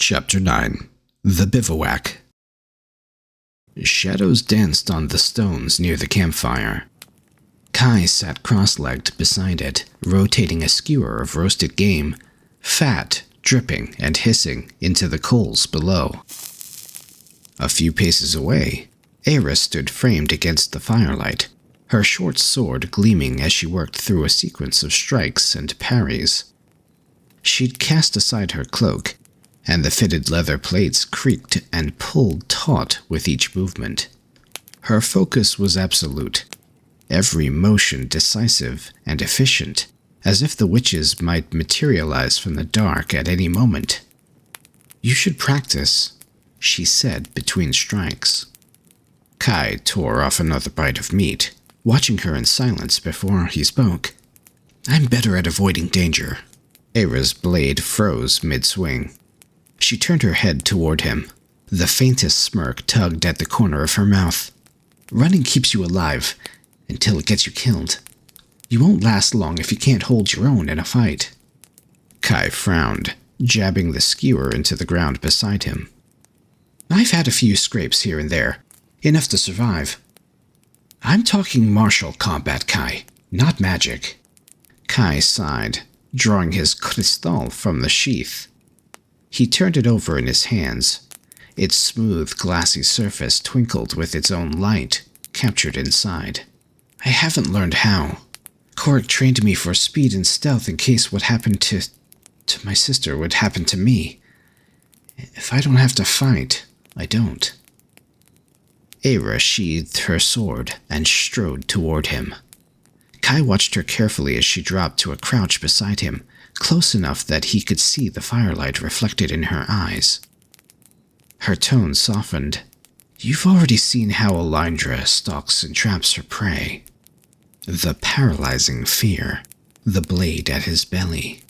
Chapter 9. The Bivouac. Shadows danced on the stones near the campfire. Kai sat cross-legged beside it, rotating a skewer of roasted game, fat, dripping and hissing into the coals below. A few paces away, Eira stood framed against the firelight, her short sword gleaming as she worked through a sequence of strikes and parries. She'd cast aside her cloak, and the fitted leather plates creaked and pulled taut with each movement. Her focus was absolute, every motion decisive and efficient, as if the witches might materialize from the dark at any moment. "You should practice," she said between strikes. Kai tore off another bite of meat, watching her in silence before he spoke. "I'm better at avoiding danger." Eira's blade froze mid-swing. She turned her head toward him. The faintest smirk tugged at the corner of her mouth. "Running keeps you alive, until it gets you killed. You won't last long if you can't hold your own in a fight." Kai frowned, jabbing the skewer into the ground beside him. "I've had a few scrapes here and there, enough to survive." "I'm talking martial combat, Kai, not magic." Kai sighed, drawing his Kris'thal from the sheath. He turned it over in his hands. Its smooth, glassy surface twinkled with its own light, captured inside. "I haven't learned how. Korik trained me for speed and stealth in case what happened to my sister would happen to me. If I don't have to fight, I don't." Eira sheathed her sword and strode toward him. Kai watched her carefully as she dropped to a crouch beside him, close enough that he could see the firelight reflected in her eyes. Her tone softened. "You've already seen how Elindra stalks and traps her prey. The paralyzing fear, the blade at his belly."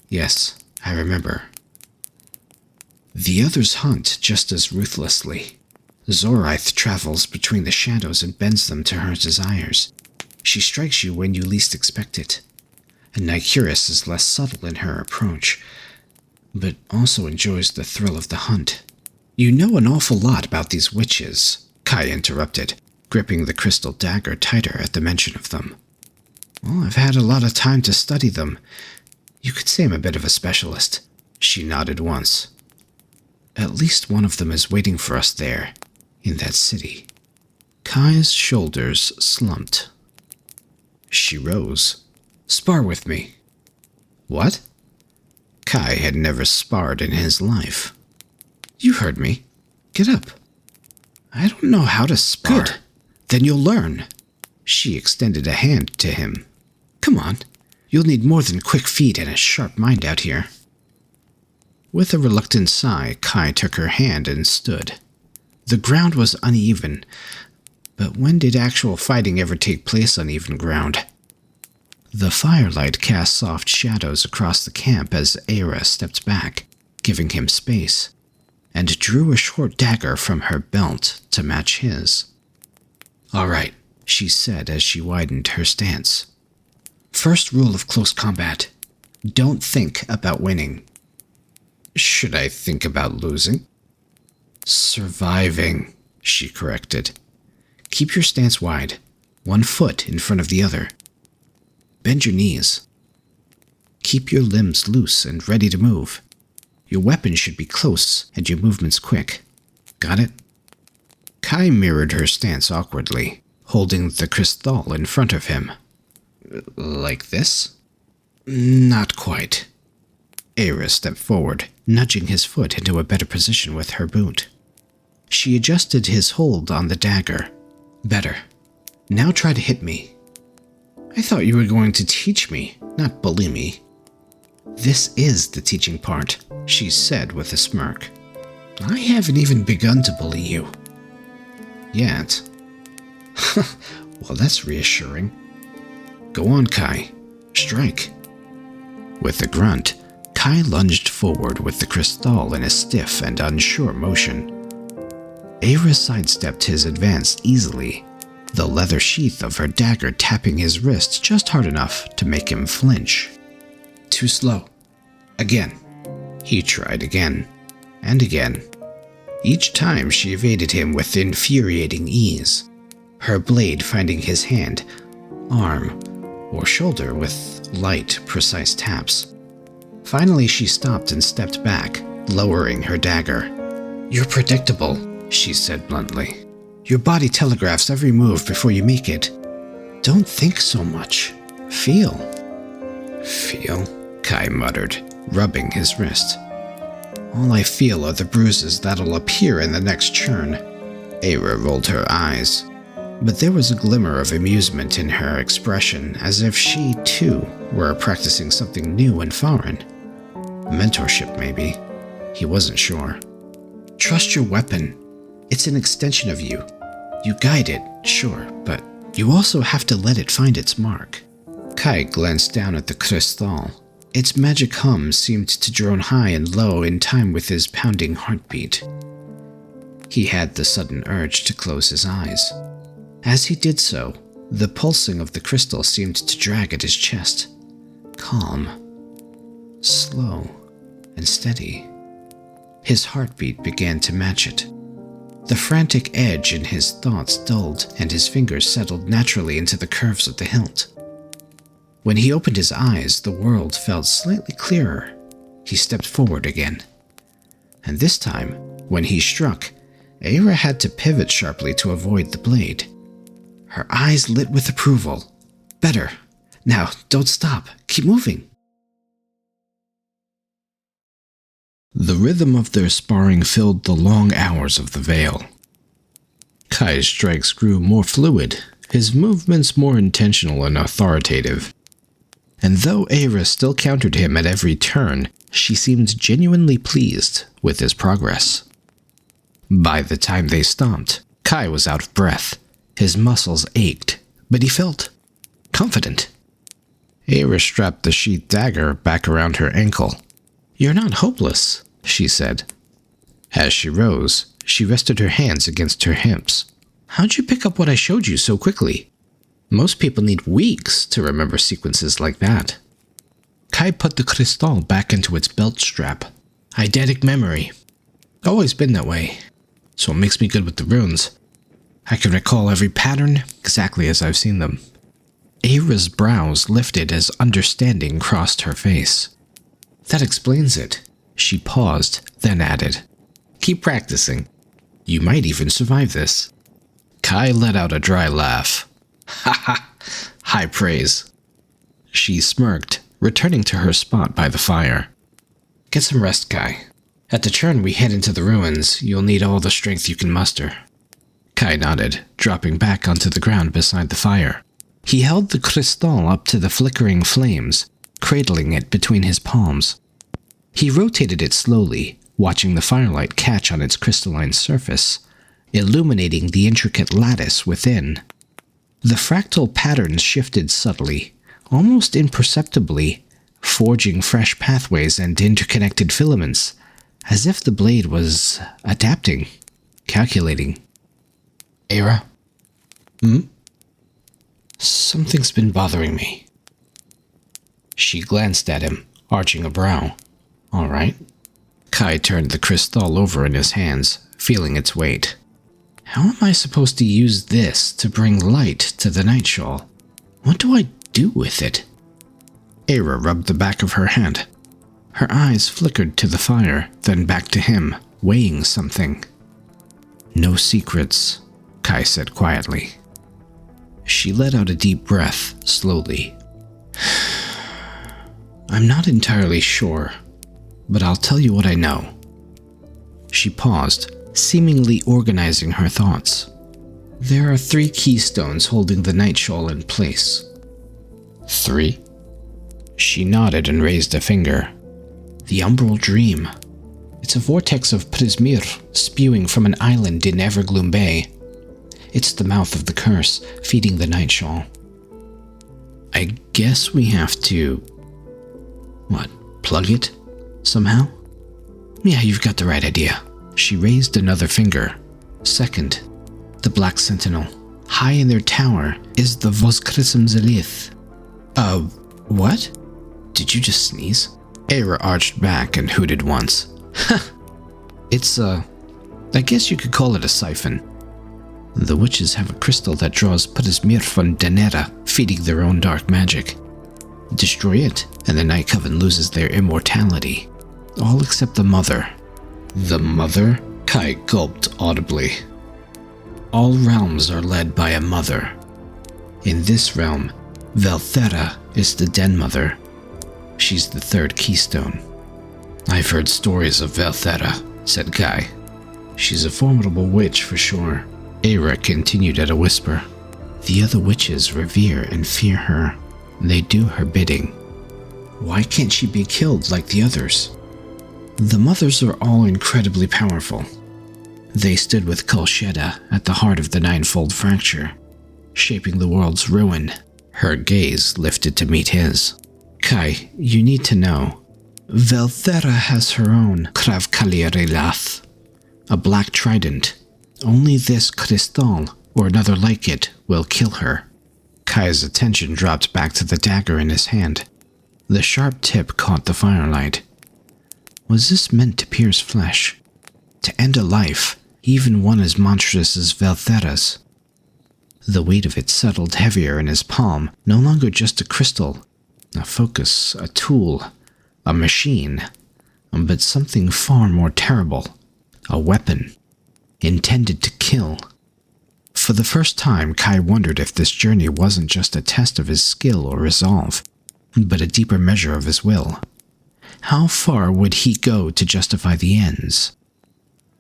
"Yes, I remember." "The others hunt just as ruthlessly. Zoryth travels between the shadows and bends them to her desires. She strikes you when you least expect it. And Nycurus is less subtle in her approach, but also enjoys the thrill of the hunt." "You know an awful lot about these witches," Kai interrupted, gripping the crystal dagger tighter at the mention of them. "Well, I've had a lot of time to study them. You could say I'm a bit of a specialist." She nodded once. "At least one of them is waiting for us there, in that city." Kai's shoulders slumped. She rose. "Spar with me." "What?" Kai had never sparred in his life. "You heard me. Get up." "I don't know how to spar." "Good. Then you'll learn." She extended a hand to him. "Come on. You'll need more than quick feet and a sharp mind out here." With a reluctant sigh, Kai took her hand and stood. The ground was uneven, but when did actual fighting ever take place on even ground? The firelight cast soft shadows across the camp as Eira stepped back, giving him space, and drew a short dagger from her belt to match his. "All right," she said as she widened her stance. "First rule of close combat: don't think about winning." "Should I think about losing?" "Surviving," she corrected. "Keep your stance wide, one foot in front of the other. Bend your knees. Keep your limbs loose and ready to move. Your weapon should be close and your movements quick. Got it?" Kai mirrored her stance awkwardly, holding the Kris'thal in front of him. "Like this?" "Not quite." Eira stepped forward, nudging his foot into a better position with her boot. She adjusted his hold on the dagger. "Better. Now try to hit me." "I thought you were going to teach me, not bully me." "This is the teaching part," she said with a smirk. "I haven't even begun to bully you." "Yet." "Well, that's reassuring." "Go on, Kai. Strike." With a grunt, Kai lunged forward with the Kris'thal in a stiff and unsure motion. Eira sidestepped his advance easily, the leather sheath of her dagger tapping his wrist just hard enough to make him flinch. "Too slow. Again." He tried again, and again. Each time she evaded him with infuriating ease, her blade finding his hand, arm, or shoulder with light, precise taps. Finally, she stopped and stepped back, lowering her dagger. "You're predictable," she said bluntly. "Your body telegraphs every move before you make it. Don't think so much. Feel." "Feel?" Kai muttered, rubbing his wrist. "All I feel are the bruises that'll appear in the next churn." Eira rolled her eyes, but there was a glimmer of amusement in her expression, as if she, too, were practicing something new and foreign. Mentorship, maybe. He wasn't sure. "Trust your weapon. It's an extension of you. You guide it, sure, but you also have to let it find its mark." Kai glanced down at the Kris'thal. Its magic hum seemed to drone high and low in time with his pounding heartbeat. He had the sudden urge to close his eyes. As he did so, the pulsing of the crystal seemed to drag at his chest. Calm, slow, and steady. His heartbeat began to match it. The frantic edge in his thoughts dulled, and his fingers settled naturally into the curves of the hilt. When he opened his eyes, the world felt slightly clearer. He stepped forward again. And this time, when he struck, Eira had to pivot sharply to avoid the blade. Her eyes lit with approval. "Better. Now, don't stop. Keep moving." The rhythm of their sparring filled the long hours of the Vale. Kai's strikes grew more fluid, his movements more intentional and authoritative. And though Eira still countered him at every turn, she seemed genuinely pleased with his progress. By the time they stopped, Kai was out of breath. His muscles ached, but he felt confident. Eira strapped the sheath dagger back around her ankle. "You're not hopeless," she said. As she rose, she rested her hands against her hips. "How'd you pick up what I showed you so quickly? Most people need weeks to remember sequences like that." Kai put the Kris'thal back into its belt strap. "Eidetic memory. Always been that way. So it makes me good with the runes. I can recall every pattern exactly as I've seen them." Eira's brows lifted as understanding crossed her face. "That explains it." She paused, then added, "Keep practicing. You might even survive this." Kai let out a dry laugh. "Ha ha! High praise." She smirked, returning to her spot by the fire. "Get some rest, Kai. At the churn we head into the ruins, you'll need all the strength you can muster." Kai nodded, dropping back onto the ground beside the fire. He held the Kris'thal up to the flickering flames, cradling it between his palms. He rotated it slowly, watching the firelight catch on its crystalline surface, illuminating the intricate lattice within. The fractal patterns shifted subtly, almost imperceptibly, forging fresh pathways and interconnected filaments, as if the blade was adapting, calculating. "Eira?" "Something's been bothering me." She glanced at him, arching a brow. "All right." Kai turned the Kris'thal over in his hands, feeling its weight. "How am I supposed to use this to bring light to the Nightshawl? What do I do with it?" Eira rubbed the back of her hand. Her eyes flickered to the fire, then back to him, weighing something. "No secrets," Kai said quietly. She let out a deep breath, slowly. "I'm not entirely sure, but I'll tell you what I know." She paused, seemingly organizing her thoughts. "There are 3 keystones holding the Nightshawl in place." 3? She nodded and raised a finger. "The Umbral Dream. It's a vortex of Prismir spewing from an island in Evergloom Bay. It's the mouth of the curse, feeding the Nightshawl. I guess we have to... plug it? Somehow?" "Yeah, you've got the right idea." She raised another finger. "Second, the Black Sentinel. High in their tower is the Voskrism Zoryth." What? Did you just sneeze?" Eira arched back and hooted once. It's I guess you could call it a siphon. The witches have a crystal that draws Prismir von Denera, feeding their own dark magic. Destroy it, and the Night Coven loses their immortality. All except the Mother. The Mother? Kai gulped audibly. All realms are led by a mother. In this realm, Velthera is the Den Mother. She's the third keystone. I've heard stories of Velthera, said Kai. She's a formidable witch for sure. Eira continued at a whisper. The other witches revere and fear her. They do her bidding. Why can't she be killed like the others? The mothers are all incredibly powerful. They stood with Kolsheda at the heart of the Ninefold Fracture, shaping the world's ruin. Her gaze lifted to meet his. Kai, you need to know. Velthera has her own Kravkaliarilath, a black trident. Only this Kris'thal, or another like it, will kill her. Kai's attention dropped back to the dagger in his hand. The sharp tip caught the firelight. Was this meant to pierce flesh? To end a life, even one as monstrous as Velthera's? The weight of it settled heavier in his palm, no longer just a crystal, a focus, a tool, a machine, but something far more terrible, a weapon, intended to kill. For the first time, Kai wondered if this journey wasn't just a test of his skill or resolve, but a deeper measure of his will. How far would he go to justify the ends?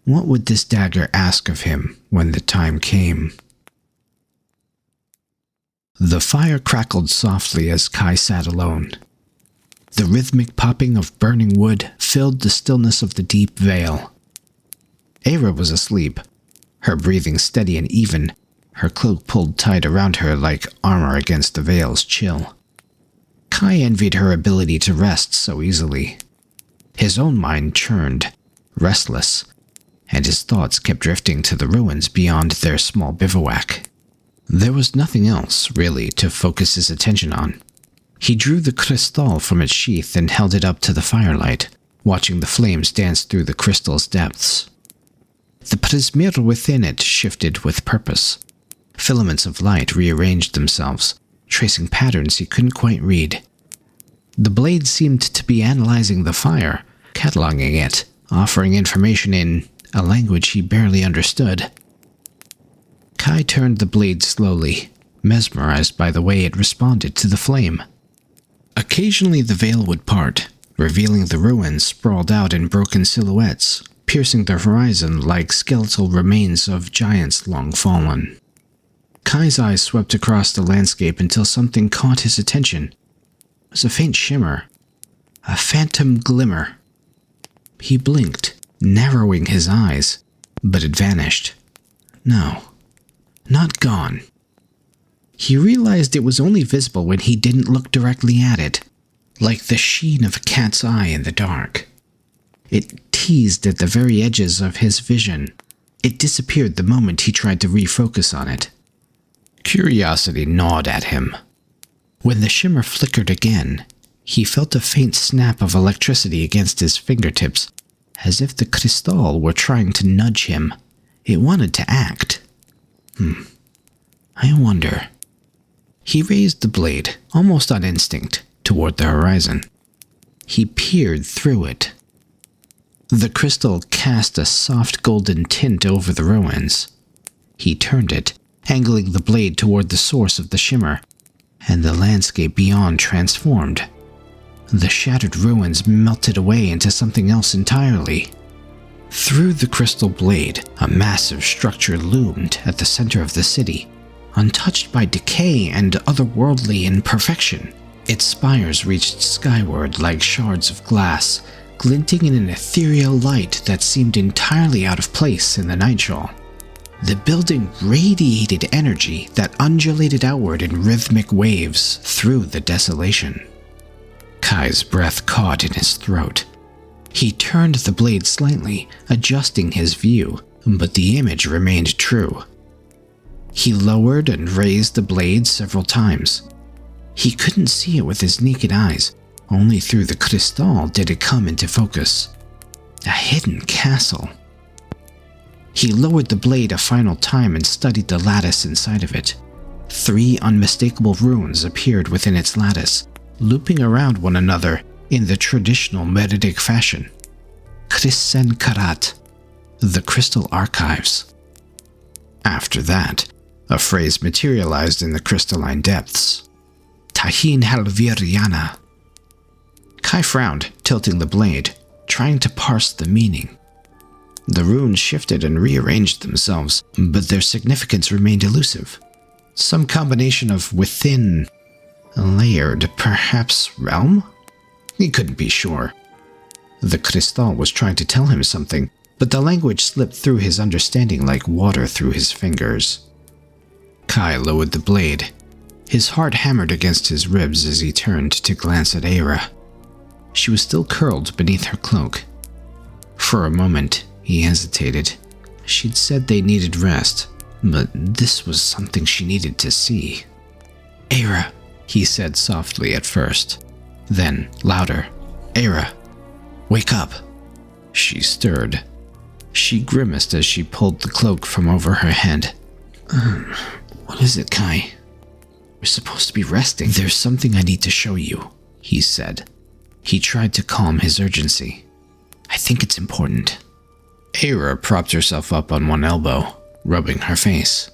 What would this dagger ask of him when the time came? The fire crackled softly as Kai sat alone. The rhythmic popping of burning wood filled the stillness of the deep vale. Eira was asleep, her breathing steady and even, her cloak pulled tight around her like armor against the vale's chill. Kai envied her ability to rest so easily. His own mind churned, restless, and his thoughts kept drifting to the ruins beyond their small bivouac. There was nothing else, really, to focus his attention on. He drew the Kris'thal from its sheath and held it up to the firelight, watching the flames dance through the crystal's depths. The Prismir within it shifted with purpose. Filaments of light rearranged themselves, tracing patterns he couldn't quite read. The blade seemed to be analyzing the fire, cataloging it, offering information in a language he barely understood. Kai turned the blade slowly, mesmerized by the way it responded to the flame. Occasionally the veil would part, revealing the ruins sprawled out in broken silhouettes, piercing the horizon like skeletal remains of giants long fallen. Kai's eyes swept across the landscape until something caught his attention. It was a faint shimmer, a phantom glimmer. He blinked, narrowing his eyes, but it vanished. No, not gone. He realized it was only visible when he didn't look directly at it, like the sheen of a cat's eye in the dark. It teased at the very edges of his vision. It disappeared the moment he tried to refocus on it. Curiosity gnawed at him. When the shimmer flickered again, he felt a faint snap of electricity against his fingertips, as if the Kris'thal were trying to nudge him. It wanted to act. I wonder. He raised the blade, almost on instinct, toward the horizon. He peered through it. The crystal cast a soft golden tint over the ruins. He turned it, angling the blade toward the source of the shimmer, and the landscape beyond transformed. The shattered ruins melted away into something else entirely. Through the crystal blade, a massive structure loomed at the center of the city, untouched by decay and otherworldly imperfection. Its spires reached skyward like shards of glass, glinting in an ethereal light that seemed entirely out of place in the Nightshawl. The building radiated energy that undulated outward in rhythmic waves through the desolation. Kai's breath caught in his throat. He turned the blade slightly, adjusting his view, but the image remained true. He lowered and raised the blade several times. He couldn't see it with his naked eyes, Only through the Kris'thal did it come into focus. A hidden castle. He lowered the blade a final time and studied the lattice inside of it. 3 unmistakable runes appeared within its lattice, looping around one another in the traditional Myr'idic fashion. Karat, the Crystal Archives. After that, a phrase materialized in the crystalline depths. Tahin Halviriana. Kai frowned, tilting the blade, trying to parse the meaning. The runes shifted and rearranged themselves, but their significance remained elusive. Some combination of within, layered, perhaps realm? He couldn't be sure. The Kris'thal was trying to tell him something, but the language slipped through his understanding like water through his fingers. Kai lowered the blade. His heart hammered against his ribs as he turned to glance at Eira. She was still curled beneath her cloak. For a moment, he hesitated. She'd said they needed rest, but this was something she needed to see. "Eira," he said softly at first. Then, louder, "Eira, wake up." She stirred. She grimaced as she pulled the cloak from over her head. What is it, Kai? We're supposed to be resting." "There's something I need to show you," he said. He tried to calm his urgency. "I think it's important." Eira propped herself up on one elbow, rubbing her face.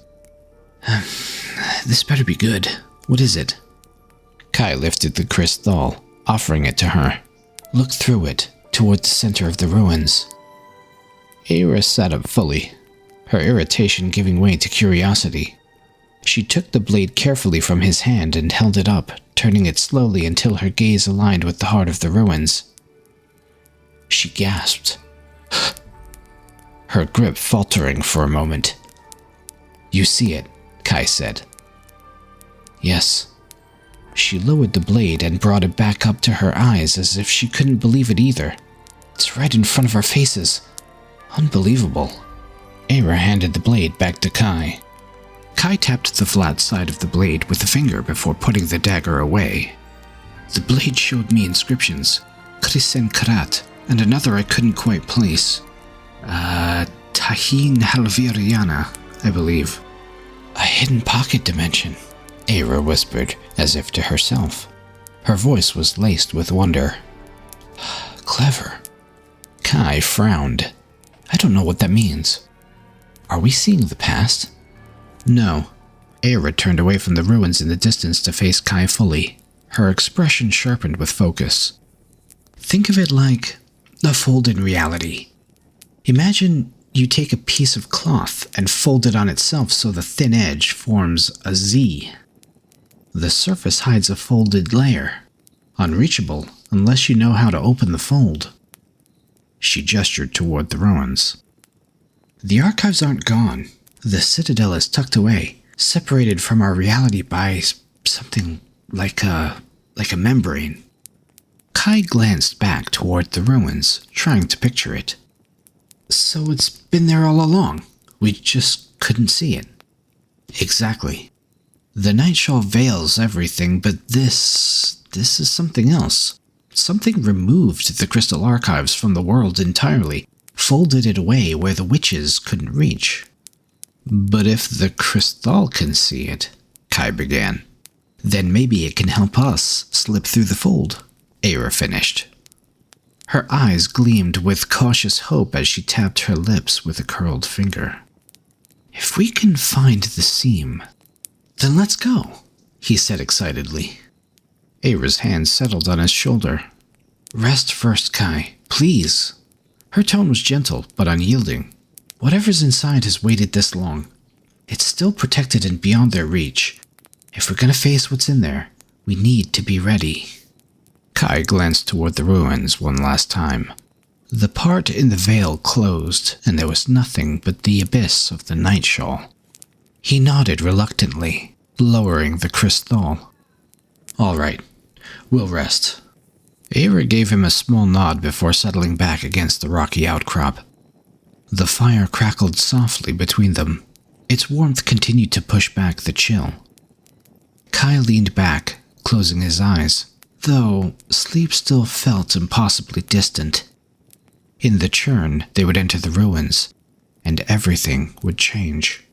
"This better be good. What is it?" Kai lifted the Kris'thal, offering it to her. "Look through it, toward the center of the ruins." Eira sat up fully, her irritation giving way to curiosity. She took the blade carefully from his hand and held it up, turning it slowly until her gaze aligned with the heart of the ruins. She gasped, her grip faltering for a moment. "You see it," Kai said. "Yes." She lowered the blade and brought it back up to her eyes as if she couldn't believe it either. "It's right in front of our faces. Unbelievable." Eira handed the blade back to Kai. Kai tapped the flat side of the blade with a finger before putting the dagger away. "The blade showed me inscriptions, Karat, and another I couldn't quite place. Tahin Halviriana, I believe." "A hidden pocket dimension," Eira whispered, as if to herself. Her voice was laced with wonder. "Clever." Kai frowned. "I don't know what that means." "Are we seeing the past?" "No." Eira turned away from the ruins in the distance to face Kai fully. Her expression sharpened with focus. "Think of it like a fold in reality. Imagine you take a piece of cloth and fold it on itself so the thin edge forms a Z. The surface hides a folded layer, unreachable unless you know how to open the fold." She gestured toward the ruins. "The archives aren't gone. The citadel is tucked away, separated from our reality by something like a membrane." Kai glanced back toward the ruins, trying to picture it. "So it's been there all along. We just couldn't see it." "Exactly. The Nightshawl veils everything, but this is something else. Something removed the Crystal Archives from the world entirely, folded it away where the witches couldn't reach." "But if the Kris'thal can see it," Kai began, "then maybe it can help us slip through the fold," Eira finished. Her eyes gleamed with cautious hope as she tapped her lips with a curled finger. "If we can find the seam, then let's go," he said excitedly. Eira's hand settled on his shoulder. "Rest first, Kai, please." Her tone was gentle but unyielding. "Whatever's inside has waited this long. It's still protected and beyond their reach. If we're gonna face what's in there, we need to be ready." Kai glanced toward the ruins one last time. The part in the veil closed, and there was nothing but the abyss of the Nightshawl. He nodded reluctantly, lowering the Kris'thal. "All right, we'll rest." Eira gave him a small nod before settling back against the rocky outcrop. The fire crackled softly between them. Its warmth continued to push back the chill. Kai leaned back, closing his eyes. though sleep still felt impossibly distant. In the churn, they would enter the ruins, and everything would change.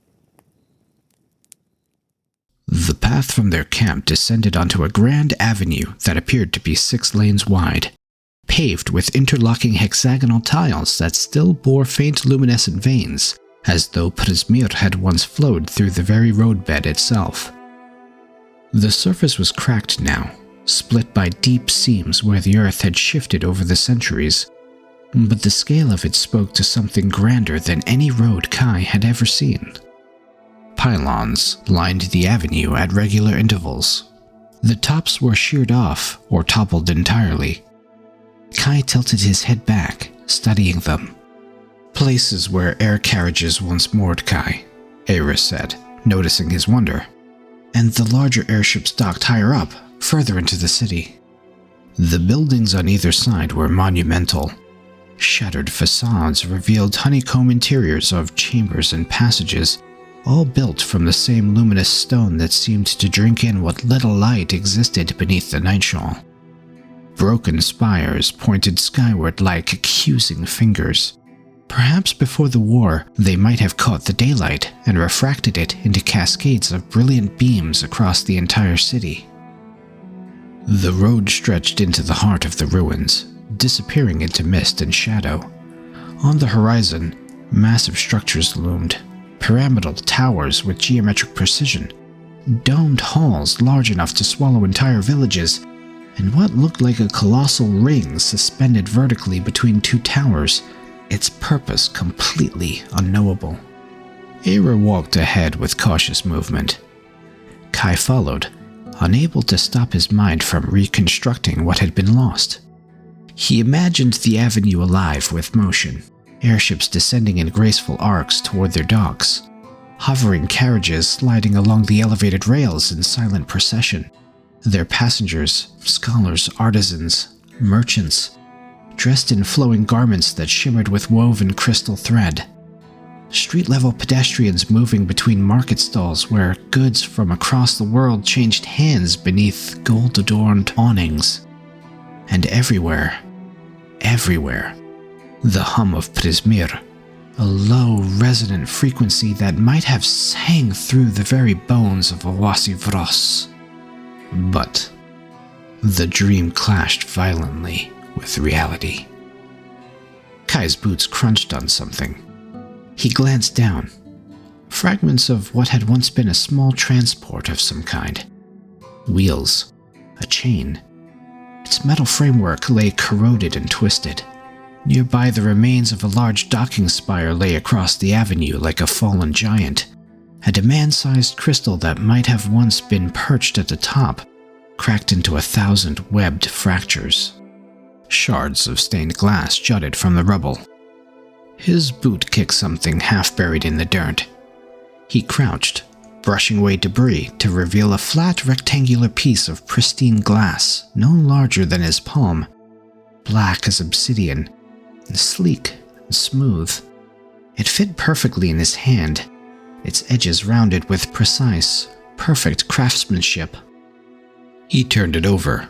The path from their camp descended onto a grand avenue that appeared to be 6 lanes wide, paved with interlocking hexagonal tiles that still bore faint luminescent veins, as though Prismir had once flowed through the very roadbed itself. The surface was cracked now, split by deep seams where the earth had shifted over the centuries, but the scale of it spoke to something grander than any road Kai had ever seen. Pylons lined the avenue at regular intervals. The tops were sheared off or toppled entirely. Kai tilted his head back, studying them. Places where air carriages once moored, Kai, Eira said, noticing his wonder. And the larger airships docked higher up, further into the city. The buildings on either side were monumental. Shattered facades revealed honeycomb interiors of chambers and passages, all built from the same luminous stone that seemed to drink in what little light existed beneath the Nightshawl. Broken spires pointed skyward like accusing fingers. Perhaps before the war, they might have caught the daylight and refracted it into cascades of brilliant beams across the entire city. The road stretched into the heart of the ruins, disappearing into mist and shadow. On the horizon, massive structures loomed, pyramidal towers with geometric precision, domed halls large enough to swallow entire villages, and what looked like a colossal ring suspended vertically between 2 towers, its purpose completely unknowable. Eira walked ahead with cautious movement. Kai followed, unable to stop his mind from reconstructing what had been lost. He imagined the avenue alive with motion, airships descending in graceful arcs toward their docks, hovering carriages sliding along the elevated rails in silent procession, their passengers, scholars, artisans, merchants, dressed in flowing garments that shimmered with woven crystal thread. Street-level pedestrians moving between market stalls where goods from across the world changed hands beneath gold-adorned awnings. And everywhere, the hum of Prismir, a low, resonant frequency that might have sang through the very bones of Oasi'vros. But the dream clashed violently with reality. Kai's boots crunched on something. He glanced down. Fragments of what had once been a small transport of some kind. Wheels, a chain. Its metal framework lay corroded and twisted. Nearby, the remains of a large docking spire lay across the avenue like a fallen giant. A demand-sized crystal that might have once been perched at the top, cracked into 1,000 webbed fractures. Shards of stained glass jutted from the rubble. His boot kicked something half buried in the dirt. He crouched, brushing away debris to reveal a flat rectangular piece of pristine glass no larger than his palm, black as obsidian, and sleek and smooth. It fit perfectly in his hand, its edges rounded with precise, perfect craftsmanship. He turned it over.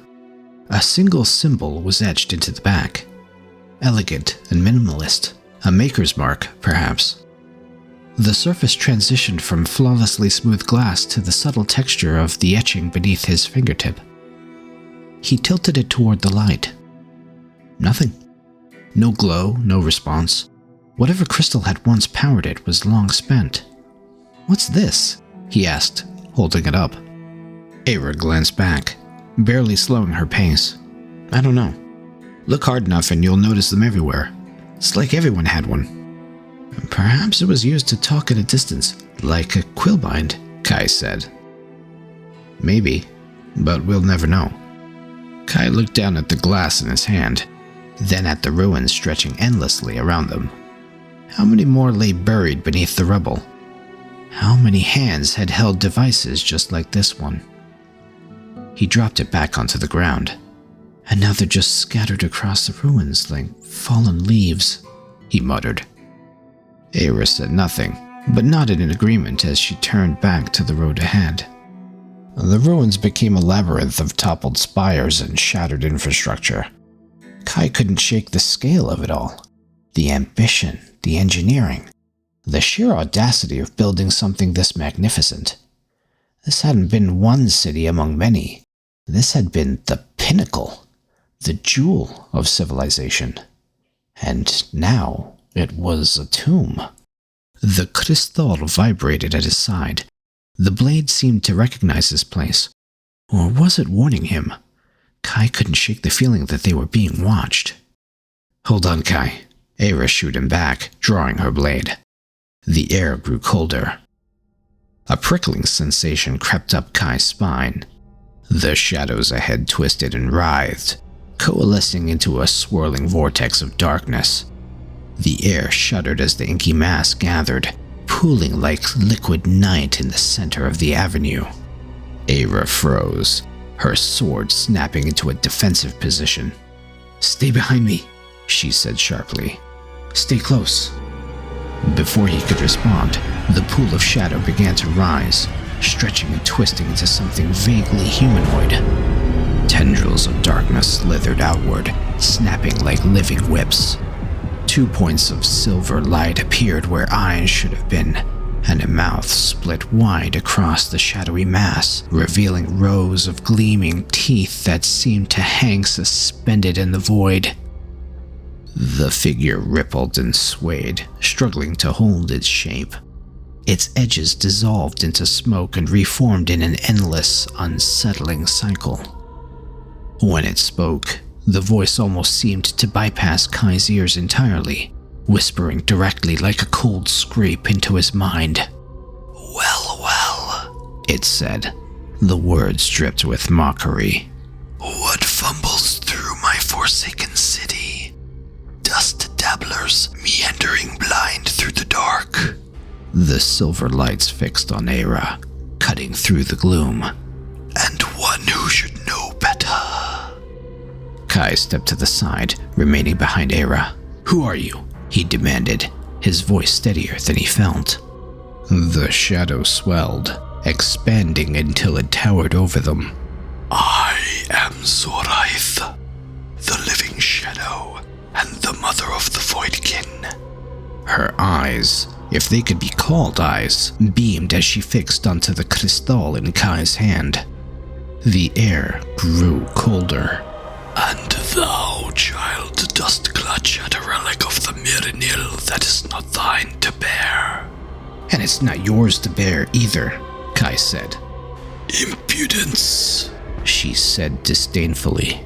A single symbol was etched into the back. Elegant and minimalist, a maker's mark, perhaps. The surface transitioned from flawlessly smooth glass to the subtle texture of the etching beneath his fingertip. He tilted it toward the light. Nothing. No glow, no response. Whatever crystal had once powered it was long spent. "What's this?" he asked, holding it up. Eira glanced back, barely slowing her pace. "I don't know. Look hard enough and you'll notice them everywhere. It's like everyone had one." "Perhaps it was used to talk at a distance, like a quillbind," Kai said. "Maybe, but we'll never know." Kai looked down at the glass in his hand, then at the ruins stretching endlessly around them. How many more lay buried beneath the rubble? How many hands had held devices just like this one? He dropped it back onto the ground, and now they're just scattered across the ruins like fallen leaves, he muttered. Eira said nothing, but nodded in agreement as she turned back to the road ahead. The ruins became a labyrinth of toppled spires and shattered infrastructure. Kai couldn't shake the scale of it all. The ambition, the engineering, the sheer audacity of building something this magnificent. This hadn't been one city among many. This had been the pinnacle, the jewel of civilization. And now it was a tomb. The Kris'thal vibrated at his side. The blade seemed to recognize this place. Or was it warning him? Kai couldn't shake the feeling that they were being watched. "Hold on, Kai." Eira shooed him back, drawing her blade. The air grew colder. A prickling sensation crept up Kai's spine. The shadows ahead twisted and writhed, coalescing into a swirling vortex of darkness. The air shuddered as the inky mass gathered, pooling like liquid night in the center of the avenue. Eira froze, her sword snapping into a defensive position. "Stay behind me," she said sharply. "Stay close." Before he could respond, the pool of shadow began to rise, stretching and twisting into something vaguely humanoid. Tendrils of darkness slithered outward, snapping like living whips. 2 points of silver light appeared where eyes should have been, and a mouth split wide across the shadowy mass, revealing rows of gleaming teeth that seemed to hang suspended in the void. The figure rippled and swayed, struggling to hold its shape. Its edges dissolved into smoke and reformed in an endless, unsettling cycle. When it spoke, the voice almost seemed to bypass Kai's ears entirely, whispering directly like a cold scrape into his mind. "Well, well," it said, the words dripped with mockery. "What fumbles through my forsaken city? Dust dabblers meandering blind through the dark." The silver lights fixed on Eira, cutting through the gloom. "And one who should know better." Kai stepped to the side, remaining behind Eira. "Who are you?" he demanded, his voice steadier than he felt. The shadow swelled, expanding until it towered over them. "I am Zoryth, the living shadow, and the mother of the Voidkin." Her eyes, if they could be called eyes, beamed as she fixed onto the Kris'thal in Kai's hand. The air grew colder. "And thou, child, dost clutch at a relic of the Myr'ides that is not thine to bear." "And it's not yours to bear either," Kai said. "Impudence," she said disdainfully.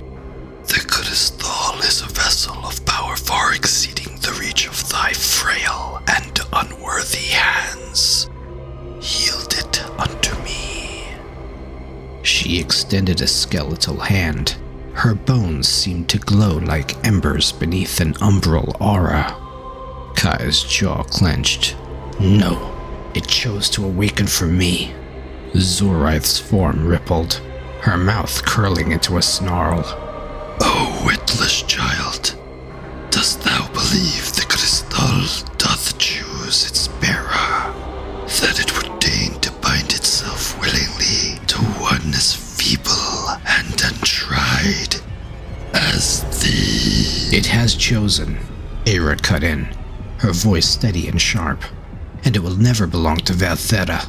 "The Kris'thal is a vessel of power far exceeding the reach of thy frail and unworthy hands. Yield it unto me." She extended a skeletal hand. Her bones seemed to glow like embers beneath an umbral aura. Kai's jaw clenched. No, it chose to awaken for me. Zoryth's form rippled, her mouth curling into a snarl. "O witless child, dost thou believe the Kris'thal doth choose its bearer, that it would deign to bind itself willingly to one as feeble and untried as thee?" "It has chosen," Eira cut in, her voice steady and sharp. "And it will never belong to Valthera."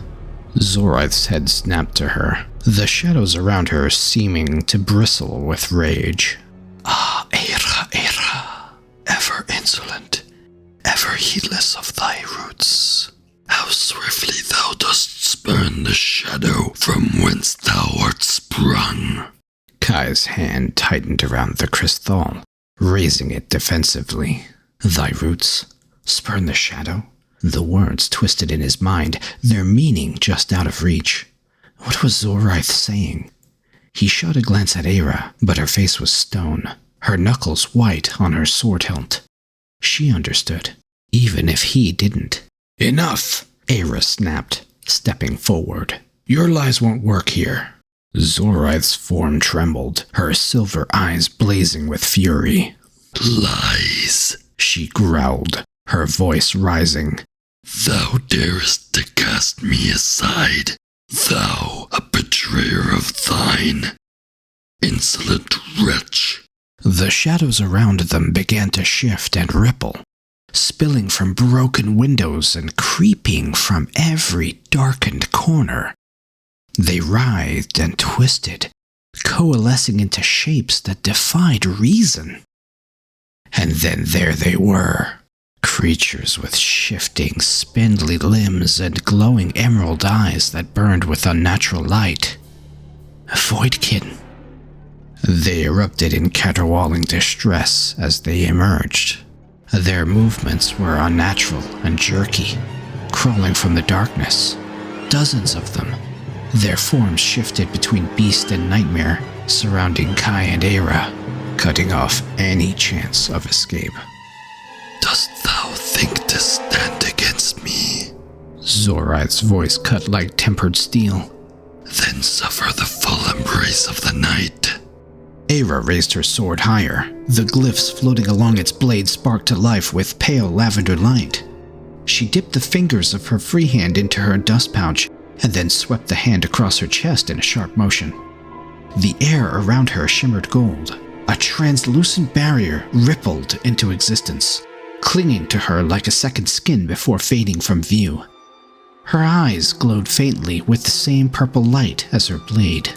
Zoryth's head snapped to her, the shadows around her seeming to bristle with rage. "Ah, Eira, ever insolent, ever heedless of thy roots. How swiftly thou dost spurn the shadow from whence thou art sprung." Kai's hand tightened around the Kris'thal, raising it defensively. "Thy roots? Spurn the shadow?" The words twisted in his mind, their meaning just out of reach. What was Zoryth saying? He shot a glance at Eira, but her face was stone, her knuckles white on her sword hilt. She understood, even if he didn't. "Enough!" Eira snapped, stepping forward. "Your lies won't work here." Zoryth's form trembled, her silver eyes blazing with fury. "Lies," she growled, her voice rising. "Thou darest to cast me aside, thou, a betrayer of thine, insolent wretch. The shadows around them began to shift and ripple, spilling from broken windows and creeping from every darkened corner. They writhed and twisted, coalescing into shapes that defied reason. And then there they were, creatures with shifting, spindly limbs and glowing emerald eyes that burned with unnatural light. Voidkin. They erupted in caterwauling distress as they emerged. Their movements were unnatural and jerky, crawling from the darkness. Dozens of them. Their forms shifted between beast and nightmare, surrounding Kai and Eira, cutting off any chance of escape. Dost thou think to stand against me? Zoryth's voice cut like tempered steel. Then suffer the full embrace of the night. Eira raised her sword higher. The glyphs floating along its blade sparked to life with pale lavender light. She dipped the fingers of her free hand into her dust pouch and then swept the hand across her chest in a sharp motion. The air around her shimmered gold. A translucent barrier rippled into existence, clinging to her like a second skin before fading from view. Her eyes glowed faintly with the same purple light as her blade.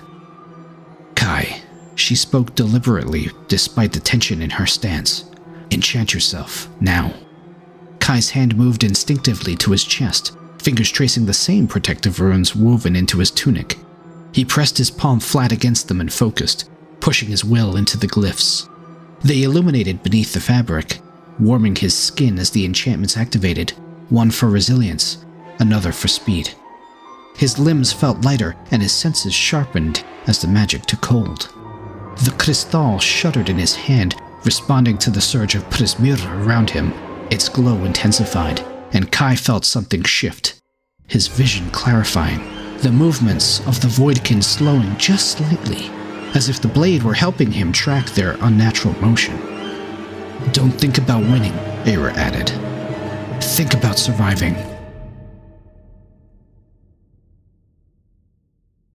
Kai, she spoke deliberately despite the tension in her stance. Enchant yourself, now. Kai's hand moved instinctively to his chest, fingers tracing the same protective runes woven into his tunic. He pressed his palm flat against them and focused, pushing his will into the glyphs. They illuminated beneath the fabric, warming his skin as the enchantments activated, one for resilience, another for speed. His limbs felt lighter and his senses sharpened as the magic took hold. The Kris'thal shuddered in his hand, responding to the surge of prismir around him. Its glow intensified, and Kai felt something shift, his vision clarifying, the movements of the Voidkin slowing just slightly, as if the blade were helping him track their unnatural motion. Don't think about winning, Eira added. Think about surviving.